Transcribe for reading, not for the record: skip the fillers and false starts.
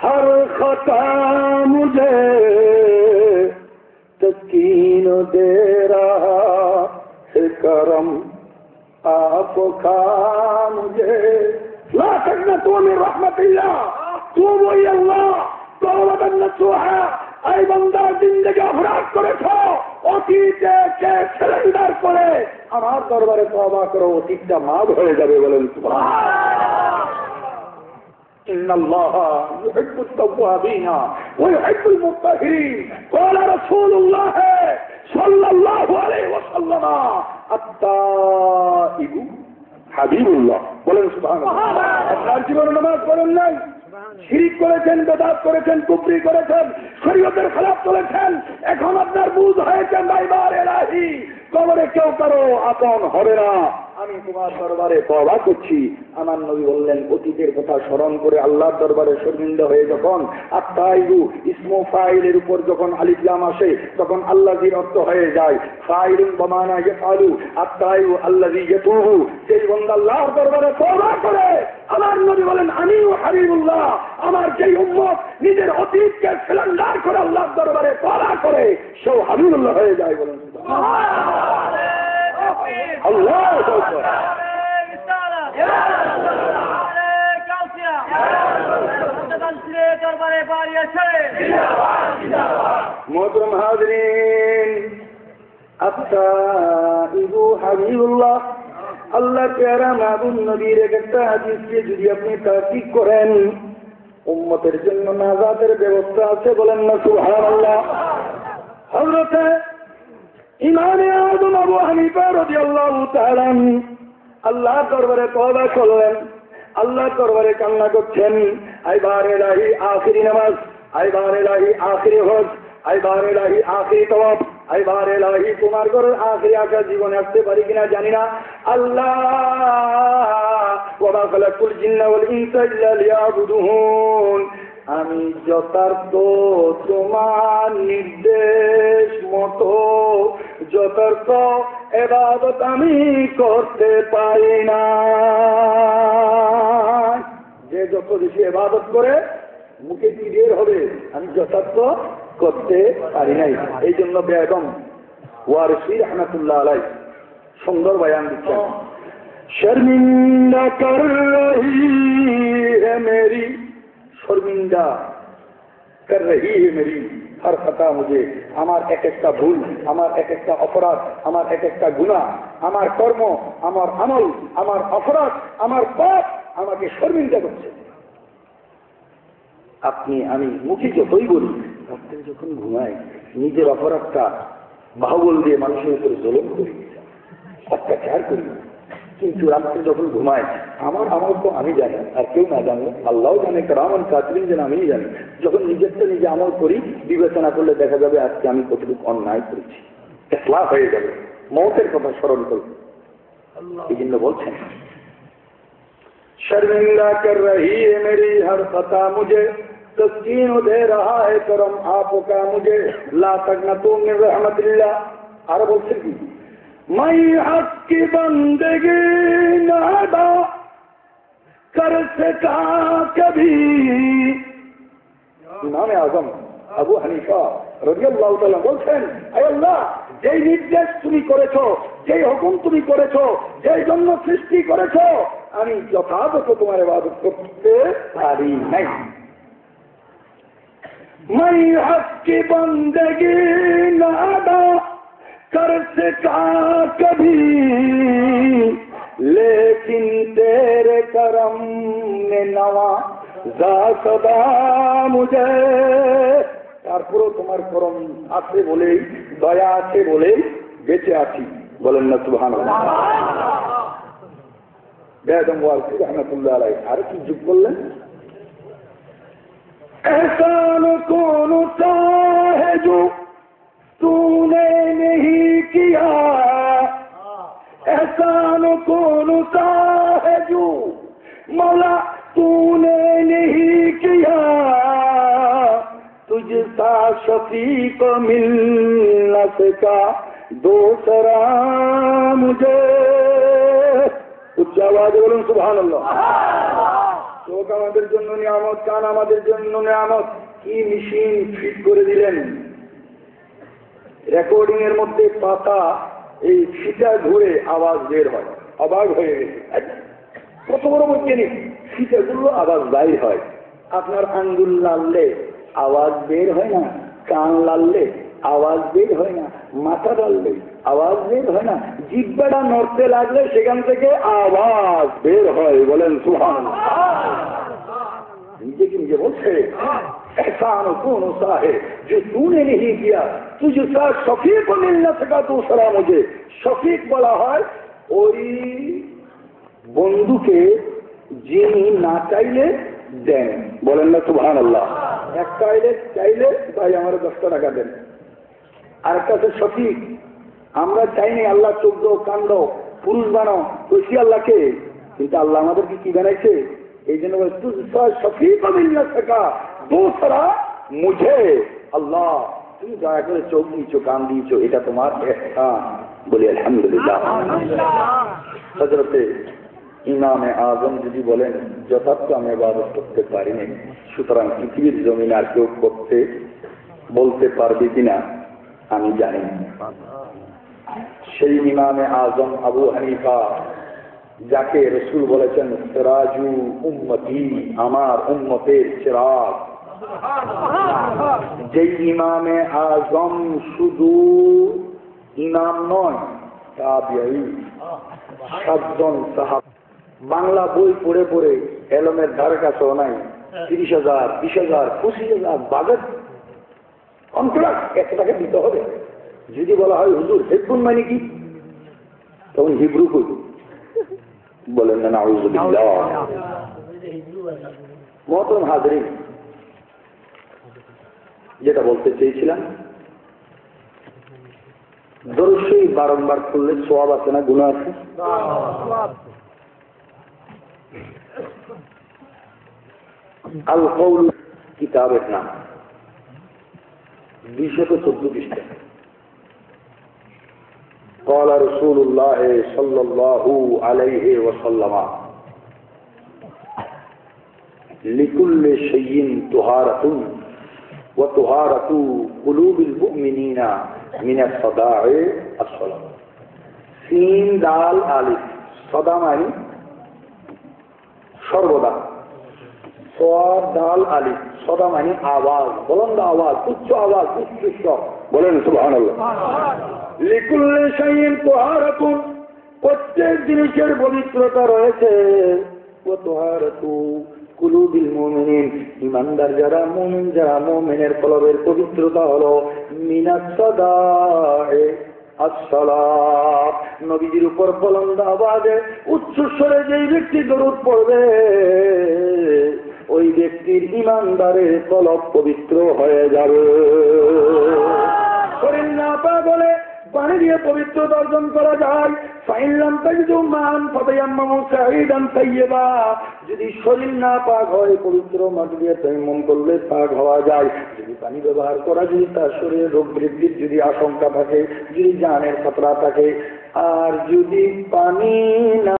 हर खता मुझे तस्कीन दे रहा है करम आपका मुझे। ला तक़नतू मिन रहमतिल्लाह, तूबू इलल्लाह तौबतन नसूहा। এই বান্দা জিন্দেগি অপরাধ করেছ, অতীতে কে সিলিন্ডার করে আমার দরবারে তওবা করো, অতীতটা মাফ হয়ে যাবে। বলেন সুবহানাল্লাহ। ইন্নাল্লাহা ইউহিব্বুত তাওয়াবিনা ওয়া ইউহিব্বুল মুত্তাহিরিন। ক্বালা রাসূলুল্লাহ সাল্লাল্লাহু আলাইহি ওয়াসাল্লাম আত-তাইবু হাবিবুল্লাহ। বলেন সুবহানাল্লাহ। আপনার জীবনে নামাজ পড়েন নাই, শিরিক করেছেন, বেদাত করেছেন, কুফরি করেছেন, শরীয়তের খেলাফ চলেছেন, এখন আপনার বুঝ হয়েছে মাইবার ইলাহি, কবরে কেউ কারো আপন হবে না, আমি তোমার দরবারে তওবা করছি। আমার নবী বললেন, অতীতের কথা স্মরণ করে আল্লাহর দরবারে শর্মিন্দা হয়ে যখন আত-তাইবু ইসমু ফাইলের উপর যখন আলিফ লাম আসে, তখন আল্লাযীর অর্থ হয়ে যায় ফাইলুন বমানা ইয়াফআলু। আত-তাইবু আল্লাযী ইয়াতুবু, যে বান্দা আল্লাহর দরবারে তওবা করে, আমার নবী বলেন আমিও হাবিবুল্লাহ, আমার যেই উম্মত নিজের অতীতকে সিলিন্ডার করে আল্লাহর দরবারে তওবা করে, সেও হাবিবুল্লাহ হয়ে যায়। বলেন আল্লাহু আকবার। মোহতরম হাজরিন, আত-তাইবু হাবিবুল্লাহ, আল্লাহ প্যারা মাবুদ নবীর একটা হাদিসকে যদি আপনি তাকিদ করেন, উম্মতের জন্য নাজাতের ব্যবস্থা আছে। বলেন না সুবহানাল্লাহ। হযরত ইমামে আযম আবু হানিফা রাদিয়াল্লাহু তাআলা আল্লাহর দরবারে তওবা করলেন, আল্লাহর দরবারে কান্না করছেন, আই বার ইলাহি আখিরি নামাজ, আই বার ইলাহি আখিরি হজ, আই বার ইলাহি আখিরি তওয়াব, আই বার ইলাহি তোমার ঘরের আখিরি আশা জীবনে আসতে পারি কিনা জানি না। আল্লাহ ওয়া মা খালাকুল জিন্না ওয়াল ইনসা ইল্লা লিয়াবুদুন, আমি যথার্থ তোমার নির্দেশ মতো যথার্থ ইবাদত আমি করতে পারি না। যে যত বেশি ইবাদত করে মুখে কি বের হবে, আমি যথার্থ করতে পারি নাই। এই জন্য বেগম ওয়ারসি রহমাতুল্লাহ আলাইহি সুন্দর বয়ান দিচ্ছেন, শর্মিন্দা কর রহি है मेरी, শর্মিন্দা কর রহি है मेरी हर खता मुझे, আমার এক একটা ভুল, আমার এক একটা অপরাধ, আমার এক একটা গুনাহ, আমার কর্ম, আমার আমল, আমার অপরাধ, আমার পাপ আমাকে শর্মিন্দা করছে। আপনি আমি মুখে যতই বলি, রাত্রে যখন ঘুমাই নিজের অপরাধটা বাহুবল দিয়ে মানুষের উপরে জুলুম করি, অত্যাচার করি, কিন্তু রাত্রে যখন ঘুমায় আমার আমল তো আমি জানি, আর কেউ না জানলে আল্লাহও জানে, কারামান কাতিরিন যেন আমি জানি। যখন নিজেরটা নিজে আমল করি, বিবেচনা করলে দেখা যাবে আজকে আমি কতটুকু অন্যায় করেছি, ইখলাস হয়ে যাবে, মওতের কথা স্মরণ করবে। এই জন্য বলছেন, শর্মিন্দা কর রহি है मेरी हर खता मुझे तस्कीन दे रहा है करम आपका मुझे, ला तक़नतू मिन रहमतिल्लाह। আর বলছেন কি, मैं हक की बंदगी ना अदा कर सका कभी। ইমামে আযম আবু হানিফা রাদিয়াল্লাহু তাআলা বলছেন, আয় আল্লাহ, যেই নির্দেশ তুমি করেছো, যেই হুকুম তুমি করেছো, যেই জন্য সৃষ্টি করেছো, আমি যথাযথ তোমার ইবাদত করতে পারি নাই। मैं हक की बंदगी ना अदा कर सका कभी, लेकिन तेरे करम ने नवाजा सदा मुझे। তারপরেও তোমার করম আছে বলেই, দয়া আছে বলেই বেঁচে আছি। বলেন না সুবহানাল্লাহ। বেগম ওয়ারসি রহমাতুল্লাহ আলাইহি আর কি যোগ করলেন, एहसान कौन सा है जो तूने नहीं किया, एहसान कौन सा है जो मौला तूने नहीं किया, तुझसा शफी को मिल न सका दूसरा मुझे। उच्च आवाज बोलूं सुभान अल्लाह। तो চোখ আমাদের জন্য নিয়ামত, কান আমাদের জন্য নিয়ামত। কি মেশিন ফিট করে দিলেন, রেকর্ডিং এর মধ্যে পাতা এই ফিটা ঘুরে আওয়াজ বের হয়। অবাক হয়ে গেছে, কত বড় বৈজ্ঞানিক। ফিটাগুলো আওয়াজ বাইর হয়। আপনার আঙ্গুল লাললে আওয়াজ বের হয় না, কান লাললে আওয়াজ বের হয় না, মাথা লাললে আওয়াজ বের হয় না, জিহ্বাটা নড়তে লাগলে সেখান থেকে আওয়াজ বের হয়। বলেন সুবহানাল্লাহ। নিজেকে নিজে বলছে एहसान कौन सा है जो तूने नहीं किया, तुझसा शफीक मिल न सका दूसरा मुझे। शफीक বলা হয় ওই বন্ধুকে যিনি না চাইলে দেন। বলেন না সুবহানাল্লাহ। এক চাইলে ভাই আমার 10 টাকা দেন। আর কাছে শফিক, আমরা চাইনি আল্লাহ চোখ দাও, কান দাও, পুরুষ বানাও, কইছি আল্লাহকে, কিন্তু আল্লাহ আমাদেরকে কি বানাইছে? এই জন্য শফিক মিল না সকা दूसरा मुझे। আল্লাহ তুমি দয়া করে চোখ দিয়েছো, কান দিয়েছো, এটা তোমার ইহসান। বলি আলহামদুলিল্লাহ। হযরতে ইমামে আজম যদি বলেন যথার্থ আমি ইবাদত করতে পারিনি, সুতরাং পৃথিবীর জমিন আর কেউ করতে বলতে পারবে কিনা আমি জানি না। সেই ইমামে আজম আবু হানিফা, যাকে রাসূল বলেছেন সিরাজু উম্মতি, আমার উম্মতের চিরাগ, যেই ইমামে আজম শুধু ইমাম নয়, তাবিঈ 7 জন সাহাবা, বাংলা বই পড়ে পড়ে এলমের ধারে কাছেও নাই, 30,000, 20,000, 25,000 বাজেট কন্ট্রাক্ট 1 টাকা দিতে হবে। যদি বলা হয় হুজুর হেডফোন মানে কি, তখন হিব্রু কই বলেন না, নাউযুবিল্লাহ। মুহতারাম হাজরিন, যেটা বলতে চেয়েছিলাম, দরুদ শরীফ বারংবার করলে সওয়াব আছে না গুনাহ আছে? আল কওল কিতাবের নাম, 214 পৃষ্ঠা। قال رسول الله صلى الله عليه وسلم لكل شيء طهارة وطهارة قلوب المؤمنين من الصداع الصلاة। سين دال আলিফ, সদা মানে সর্বদা, সোয়াদ দাল আলিফ, সদা মানে আওয়াজ, বুলন্দ আওয়াজ, উচ্চ আওয়াজ, উচ্চ। বলেন সুবহানাল্লাহ। লিকুল্লি শাইইন তুহারাতুন, প্রত্যেক জিনিসের পবিত্রতা রয়েছে। ওয়া তুহারাতু কুলুবিল মুমিনিন, ঈমানদার যারা, মুমিন যারা, মুমিনের কলবের পবিত্রতা হলো মিনাস সাদায়ে আসসালাত। নবীজির উপর বুলন্দ আওয়াজে উচ্চ স্বরে যেই ব্যক্তি দরুদ পড়বে, ওই ব্যক্তির ঈমানদারের কলব পবিত্র হয়ে যাবে। শরীর না পাক হলে পানি দিয়ে পবিত্রতা অর্জন করা যায়। ফাইনলাম তাজিদু মান ফাতায়াম্মামু সাঈদান তাইয়্যিবা, যদি শরীর না পাক হয় পবিত্র মাটি দিয়ে তায়াম্মুম করলে পাক হওয়া যায়। যদি পানি ব্যবহার করা, যদি তার শরীরে রোগ বৃদ্ধির যদি আশঙ্কা থাকে, যদি জানের খতরা থাকে, আর যদি পানি না